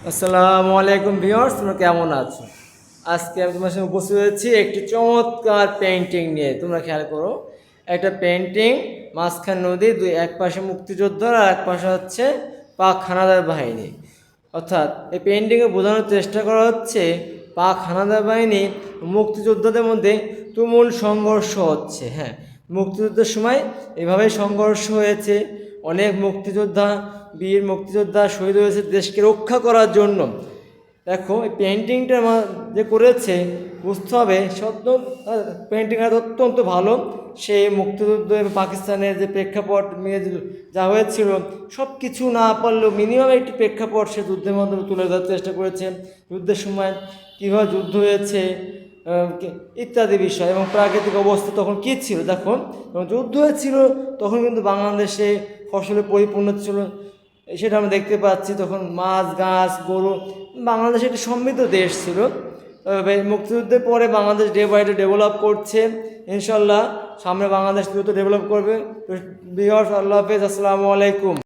আসসালামু আলাইকুম ভিউয়ার্স, তোমরা কেমন আছো? আজকে আমি তোমার সঙ্গে উপস্থিত হয়েছি একটি চমৎকার পেইন্টিং নিয়ে। তোমরা খেয়াল করো, একটা পেইন্টিং, মাঝখান নদী, এক পাশে মুক্তিযোদ্ধা আর এক পাশে হচ্ছে পাক হানাদার বাহিনী। অর্থাৎ এই পেইন্টিংয়ে বোঝানোর চেষ্টা করা হচ্ছে পাক হানাদার বাহিনী মুক্তিযোদ্ধাদের মধ্যে তুমুল সংঘর্ষ হচ্ছে। হ্যাঁ, মুক্তিযুদ্ধের সময় এভাবেই সংঘর্ষ হয়েছে। অনেক মুক্তিযোদ্ধা, বীর মুক্তিযোদ্ধা শহীদ হয়েছে দেশকে রক্ষা করার জন্য। দেখো এই পেন্টিংটা যে করেছে, বুঝতে হবে সত্য পেন্টিংটা অত্যন্ত ভালো। সে মুক্তিযুদ্ধ এবং পাকিস্তানের যে প্রেক্ষাপট যা হয়েছিল সব কিছু না পারলেও মিনিমাম একটি প্রেক্ষাপট সে যুদ্ধের মাধ্যমে তুলে ধরার চেষ্টা করেছে। যুদ্ধের সময় কীভাবে যুদ্ধ হয়েছে ইত্যাদি বিষয়, এবং প্রাকৃতিক অবস্থা তখন কী ছিল। দেখো যখন যুদ্ধ হয়েছিল তখন কিন্তু বাংলাদেশে ফসলে পরিপূর্ণ ছিল, সেটা আমরা দেখতে পাচ্ছি। তখন মাছ, গাছ, গরু, বাংলাদেশ একটি সমৃদ্ধ দেশ ছিল। তবে মুক্তিযুদ্ধের পরে Bangladesh day by day develop করছে। ইনশাল্লাহ সামনে বাংলাদেশ দ্রুত ডেভেলপ করবে। ভিউয়ার্স, আল্লাহ হাফেজ, আসসালামু আলাইকুম।